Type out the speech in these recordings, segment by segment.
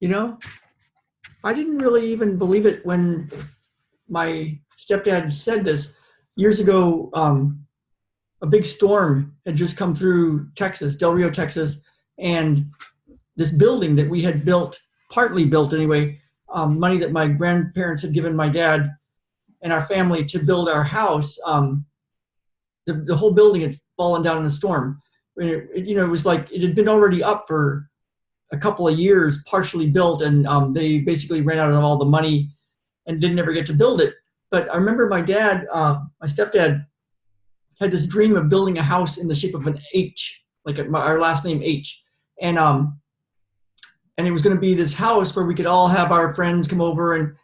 You know, I didn't really even believe it when my stepdad said this years ago. A big storm had just come through Texas, Del Rio, Texas, and this building that we had built, partly built anyway, money that my grandparents had given my dad and our family to build our house. The whole building had fallen down in a storm. It was like it had been already up for a couple of years, partially built, and they basically ran out of all the money and didn't ever get to build it. But I remember my dad, my stepdad, had this dream of building a house in the shape of an H, like our last name H, and it was going to be this house where we could all have our friends come over and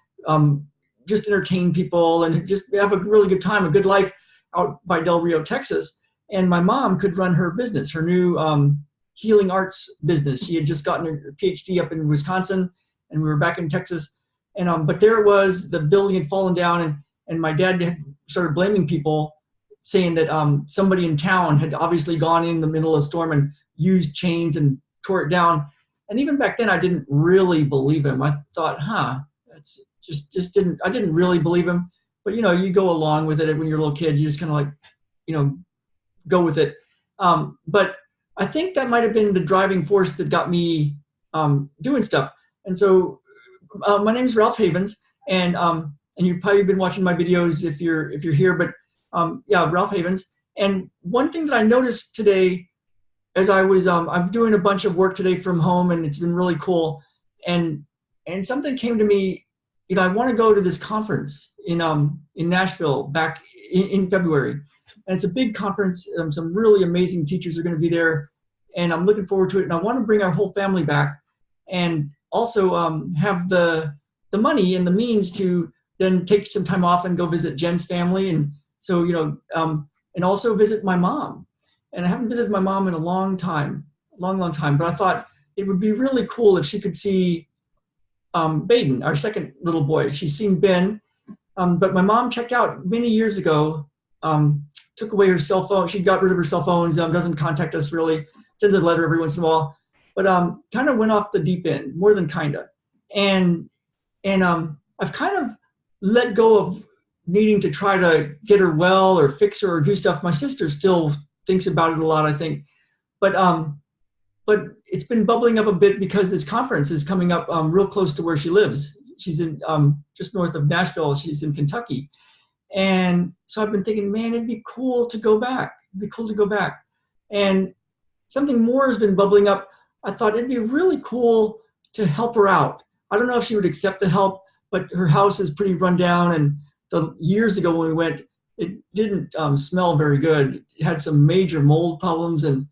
just entertain people and just have a really good time, a good life out by Del Rio, Texas. And my mom could run her business, her new healing arts business. She had just gotten her PhD up in Wisconsin, and we were back in Texas. And but there it was, the building had fallen down, and my dad had started blaming people, saying that somebody in town had obviously gone in the middle of the storm and used chains and tore it down. And even back then, I didn't really believe him. I thought, that's just didn't, I didn't really believe him. But, you go along with it when you're a little kid. You just kind of like, go with it. But I think that might have been the driving force that got me doing stuff. And so my name is Ralph Havens, and you've probably been watching my videos if you're here. But yeah, Ralph Havens. And one thing that I noticed today, as I was, I'm doing a bunch of work today from home, and it's been really cool. And something came to me. I want to go to this conference in Nashville back in February, and it's a big conference. Some really amazing teachers are going to be there, and I'm looking forward to it. And I want to bring our whole family back, and also have the money and the means to then take some time off and go visit Jen's family, and so and also visit my mom. And I haven't visited my mom in a long time. But I thought it would be really cool if she could see Baden, our second little boy. She's seen Ben, but my mom checked out many years ago, took away her cell phone. She got rid of her cell phones, doesn't contact us really, sends a letter every once in a while, but kind of went off the deep end, more than kind of. And I've kind of let go of needing to try to get her well or fix her or do stuff. My sister still thinks about it a lot, I think. But it's been bubbling up a bit because this conference is coming up real close to where she lives. She's in just north of Nashville. She's in Kentucky. And so I've been thinking, man, it'd be cool to go back. And something more has been bubbling up. I thought it'd be really cool to help her out. I don't know if she would accept the help, but her house is pretty run down. And years ago when we went, it didn't smell very good. It had some major mold problems, and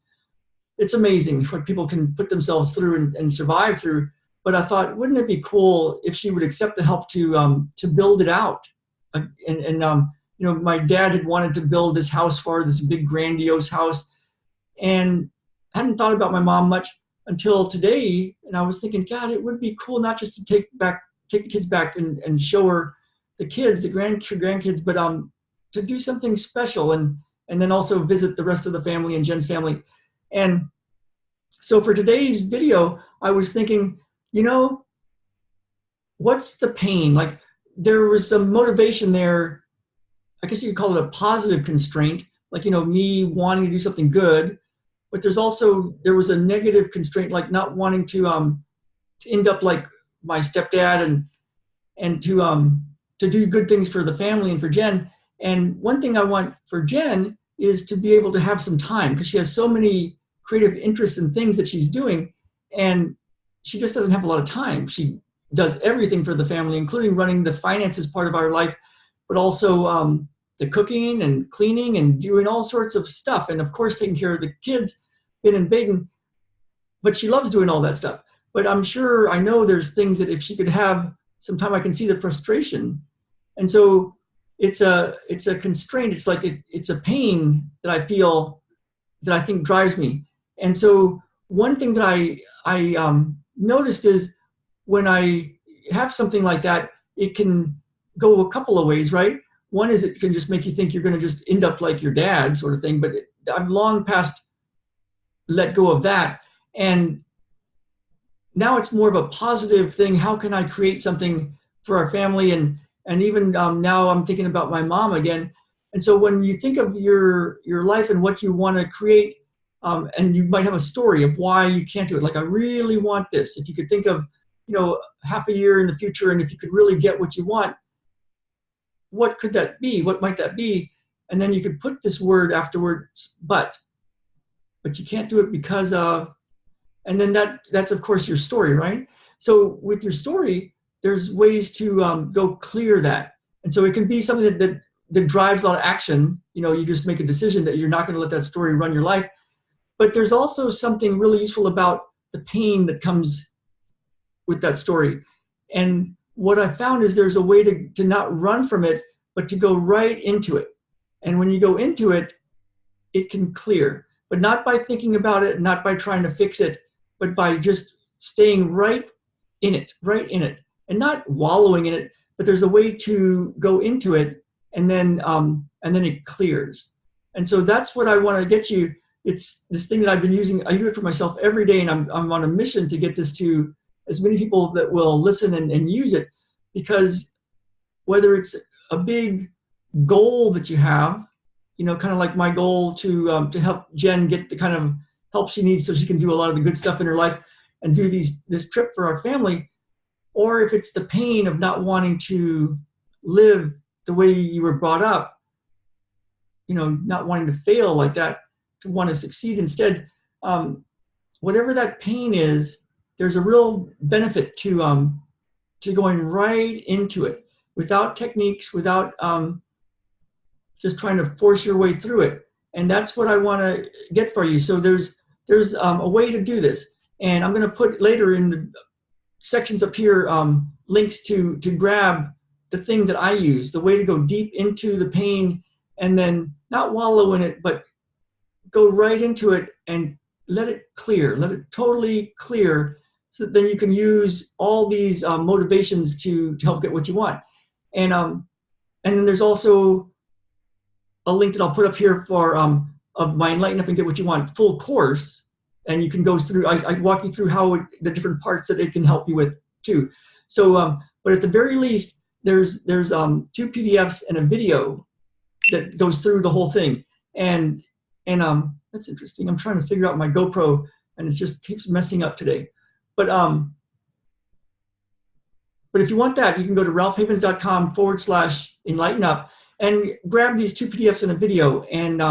it's amazing what people can put themselves through and survive through. But I thought, wouldn't it be cool if she would accept the help to build it out? My dad had wanted to build this house for her, this big grandiose house, and I hadn't thought about my mom much until today. And I was thinking, God, it would be cool not just to take the kids back and show her the kids, the grandkids, but to do something special and then also visit the rest of the family and Jen's family. And so for today's video, I was thinking, what's the pain? Like, there was some motivation there. I guess you could call it a positive constraint, like, me wanting to do something good. But there was a negative constraint, like not wanting to end up like my stepdad and to do good things for the family and for Jen. And one thing I want for Jen is to be able to have some time, because she has so many creative interests and things that she's doing, and she just doesn't have a lot of time. She does everything for the family, including running the finances part of our life, but also the cooking and cleaning and doing all sorts of stuff. And of course, taking care of the kids, Ben and Baden. But she loves doing all that stuff. But I know there's things that if she could have some time, I can see the frustration. And so it's a constraint. It's like it's a pain that I feel, that I think drives me. And so one thing that I noticed is when I have something like that, it can go a couple of ways, right? One is it can just make you think you're going to just end up like your dad, sort of thing. But I've long past let go of that. And now it's more of a positive thing. How can I create something for our family? And even now I'm thinking about my mom again. And so when you think of your life and what you want to create, and you might have a story of why you can't do it. Like, I really want this. If you could think of, half a year in the future, and if you could really get what you want, what could that be? What might that be? And then you could put this word afterwards, but you can't do it because of, and then that's of course your story, right? So with your story, there's ways to go clear that. And so it can be something that drives a lot of action. You just make a decision that you're not going to let that story run your life. But there's also something really useful about the pain that comes with that story. And what I found is there's a way to not run from it, but to go right into it. And when you go into it, it can clear, but not by thinking about it, not by trying to fix it, but by just staying right in it, and not wallowing in it. But there's a way to go into it, and then it clears. And so that's what I want to get you. It's this thing that I've been using. I do it for myself every day, and I'm on a mission to get this to as many people that will listen and use it. Because whether it's a big goal that you have, kind of like my goal to help Jen get the kind of help she needs so she can do a lot of the good stuff in her life and do this trip for our family, or if it's the pain of not wanting to live the way you were brought up, not wanting to fail like that, to want to succeed instead. Whatever that pain is, there's a real benefit to going right into it without techniques, without just trying to force your way through it. And that's what I want to get for you. So there's a way to do this. And I'm going to put later in the sections up here links to grab the thing that I use, the way to go deep into the pain and then not wallow in it, but go right into it and let it clear, let it totally clear, so that then you can use all these motivations to help get what you want. And then there's also a link that I'll put up here for of my Enlighten Up and Get What You Want full course, and you can go through. I walk you through how the different parts that it can help you with too. So, but at the very least, there's 2 PDFs and a video that goes through the whole thing. And that's interesting. I'm trying to figure out my GoPro, and it just keeps messing up today. But if you want that, you can go to ralphhavens.com/enlighten up and grab these 2 PDFs and a video. And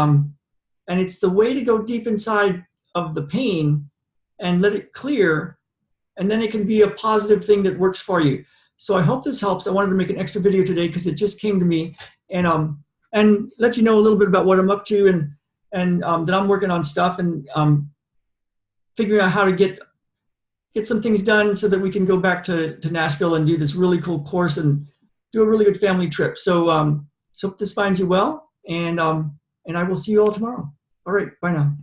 it's the way to go deep inside of the pain and let it clear. And then it can be a positive thing that works for you. So I hope this helps. I wanted to make an extra video today because it just came to me, and let you know a little bit about what I'm up to, and that I'm working on stuff and figuring out how to get some things done so that we can go back to Nashville and do this really cool course and do a really good family trip. So hope this finds you well, and I will see you all tomorrow. All right, bye now.